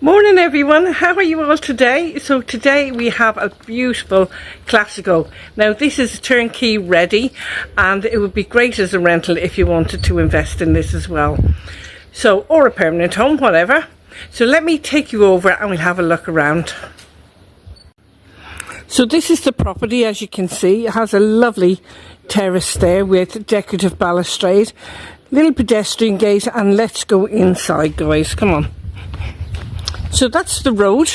Morning everyone, how are you all today? So today we have a beautiful Clasico. Now this is turnkey ready and it would be great as a rental if you wanted to invest in this as well. So, or a permanent home, whatever. So let me take you over and we'll have a look around. So this is the property, as you can see. It has a lovely terrace there with decorative balustrade, little pedestrian gate, and let's go inside, guys, come on. So that's the road.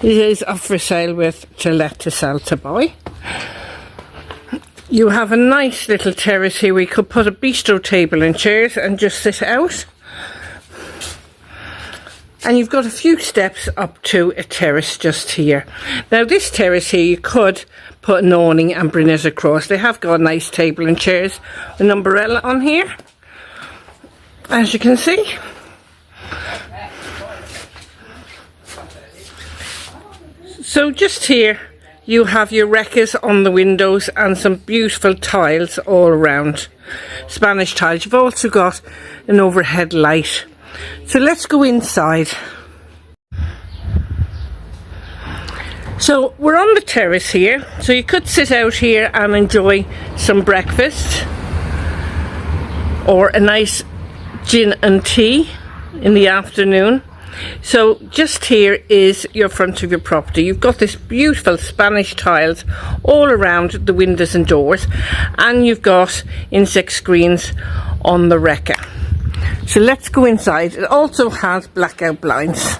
It is up for sale with to let, to sell, to buy. You have a nice little terrace here. We could put a bistro table and chairs and just sit out. And you've got a few steps up to a terrace just here. Now this terrace here, you could put an awning and bring it across. They have got a nice table and chairs, an umbrella on here, as you can see. So just here you have your wreckers on the windows and some beautiful tiles all around. Spanish tiles. You've also got an overhead light. So let's go inside. So we're on the terrace here. So you could sit out here and enjoy some breakfast or a nice gin and tea in the afternoon. So just here is your front of your property. You've got this beautiful Spanish tiles all around the windows and doors, and you've got insect screens on the wrecker. So let's go inside. It also has blackout blinds.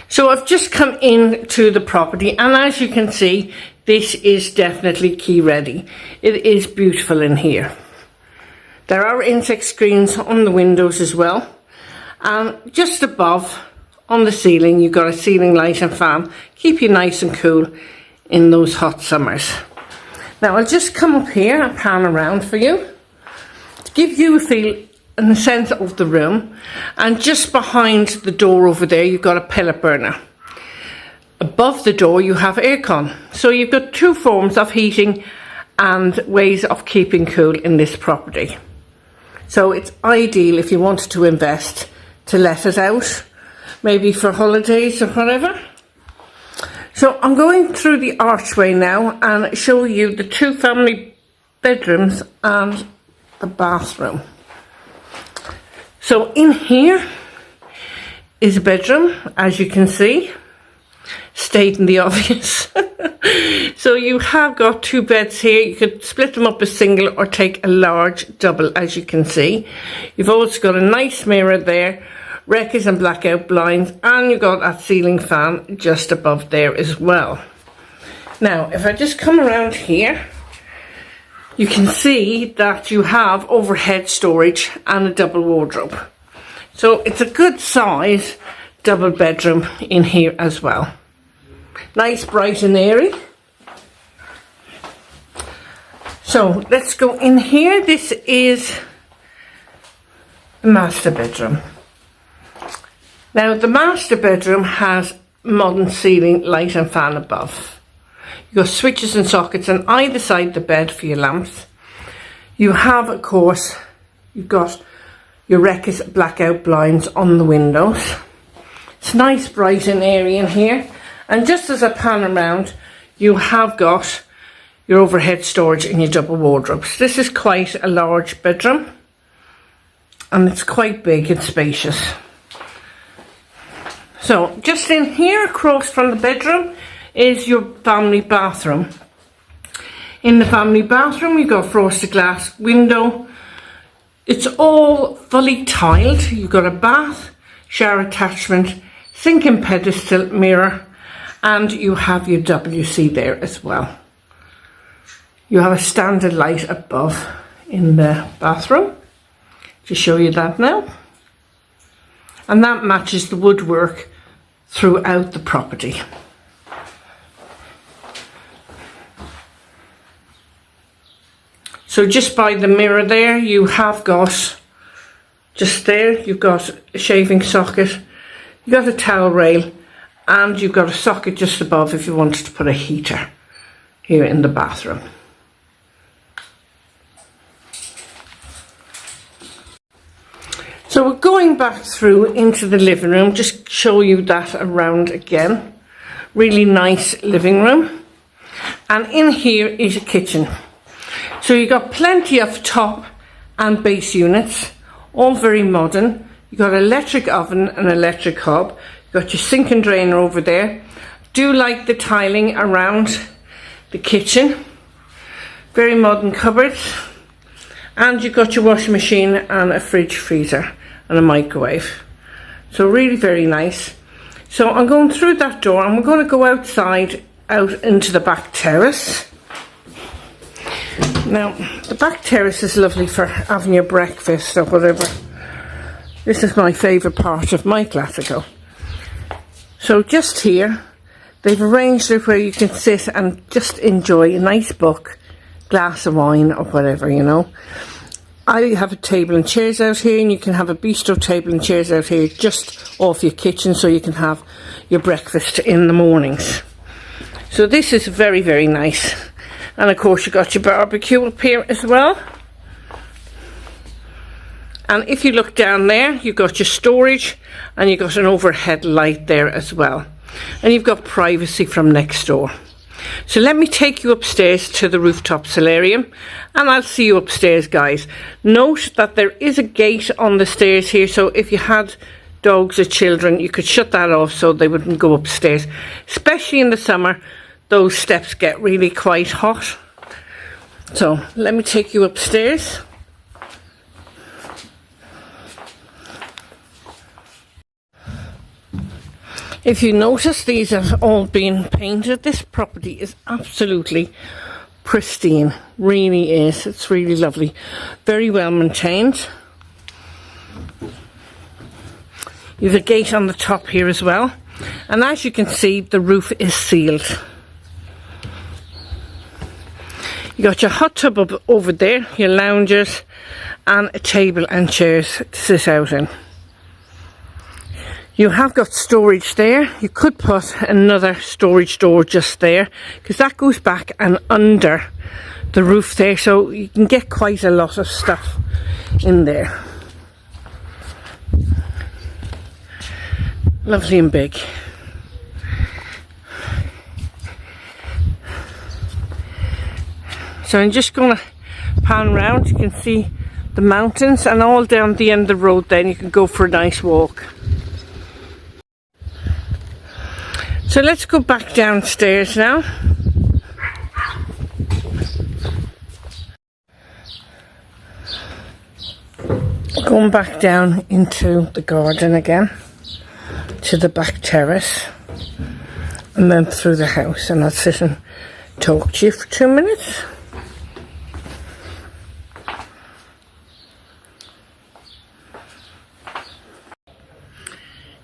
So I've just come into the property, and as you can see, this is definitely key ready. It is beautiful in here. There are insect screens on the windows as well. And just above on the ceiling, you've got a ceiling light and fan. Keep you nice and cool in those hot summers. Now I'll just come up here and pan around for you to give you a feel and a sense of the room. And just behind the door over there, you've got a pellet burner. Above the door you have aircon, so you've got two forms of heating and ways of keeping cool in this property. So it's ideal if you wanted to invest to let it out, maybe for holidays or whatever. So I'm going through the archway now and show you the two family bedrooms and the bathroom. So in here is a bedroom, as you can see. Stating the obvious. So you have got two beds here. You could split them up as single or take a large double, as you can see. You've also got a nice mirror there, wreckers and blackout blinds, and you've got a ceiling fan just above there as well. Now if I just come around here, you can see that you have overhead storage and a double wardrobe. So it's a good size double bedroom in here as well. Nice, bright and airy. So let's go in here. This is the master bedroom. Now the master bedroom has modern ceiling light and fan above. You've got switches and sockets on either side the bed for your lamps. You have, of course, you've got your wreckers blackout blinds on the windows. It's nice, bright and airy in here. And just as I pan around, you have got your overhead storage and your double wardrobes. This is quite a large bedroom, and it's quite big and spacious. So just in here across from the bedroom is your family bathroom. In the family bathroom you've got frosted glass window. It's all fully tiled. You've got a bath, shower attachment, sink and pedestal, mirror, and you have your WC there as well. You have a standard light above in the bathroom. Just show you that now. And that matches the woodwork throughout the property. So just by the mirror there, you have got, just there, you've got a shaving socket, you've got a towel rail, and you've got a socket just above if you wanted to put a heater here in the bathroom. going back through into the living room, just show you that around again. Really nice living room. And in here is a kitchen. So you've got plenty of top and base units, all very modern. You've got electric oven and electric hob. You've got your sink and drainer over there. Do like the tiling around the kitchen. Very modern cupboards. And you've got your washing machine and a fridge, freezer and a microwave. So really very nice. So I'm going through that door and we're going to go outside, out into the back terrace. Now, the back terrace is lovely for having your breakfast or whatever. This is my favourite part of my Clasico. So just here, they've arranged it where you can sit and just enjoy a nice book, glass of wine or whatever, you know. I have a table and chairs out here, and you can have a bistro table and chairs out here just off your kitchen so you can have your breakfast in the mornings. So this is very, very nice. And of course you got your barbecue up here as well. And if you look down there, you've got your storage and you've got an overhead light there as well. And you've got privacy from next door. So let me take you upstairs to the rooftop solarium and I'll see you upstairs, guys. Note that there is a gate on the stairs here, so if you had dogs or children, you could shut that off so they wouldn't go upstairs. Especially in the summer, those steps get really quite hot. So let me take you upstairs. If you notice, these have all been painted. This property is absolutely pristine. Really is. It's really lovely. Very well maintained. You have a gate on the top here as well. And as you can see, the roof is sealed. You got your hot tub up over there, your loungers, and a table and chairs to sit out in. You have got storage there. You could put another storage door just there, because that goes back and under the roof there, so you can get quite a lot of stuff in there. Lovely and big. So I'm just going to pan round. You can see the mountains, and all down the end of the road then you can go for a nice walk. So let's go back downstairs now. Going back down into the garden again, to the back terrace, and then through the house, and I'll sit and talk to you for 2 minutes.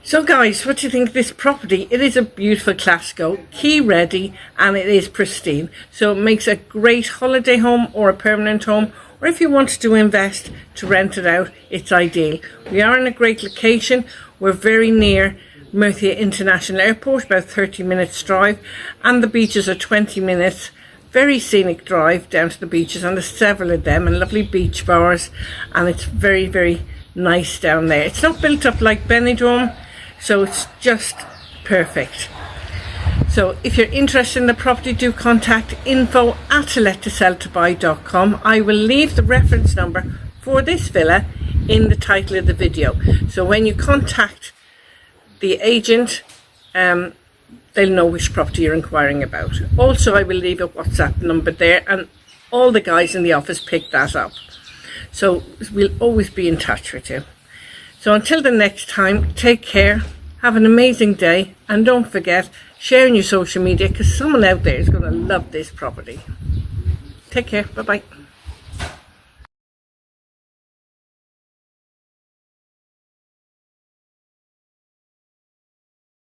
So guys, what do you think of this property? It is a beautiful Clasico, key ready, and it is pristine. So it makes a great holiday home or a permanent home, or if you wanted to invest to rent it out, it's ideal. We are in a great location. We're very near Murcia International Airport, about 30 minutes drive, and the beaches are 20 minutes. Very scenic drive down to the beaches, and there's several of them, and lovely beach bars, and it's very, very nice down there. It's not built up like Benidorm, so it's just perfect. So if you're interested in the property, do contact info@lettoseltobuy.com. I will leave the reference number for this villa in the title of the video. So when you contact the agent, they'll know which property you're inquiring about. Also, I will leave a WhatsApp number there, and all the guys in the office pick that up. So we'll always be in touch with you. So until the next time, take care, have an amazing day, and don't forget, share on your social media, because someone out there is going to love this property. Take care, bye-bye.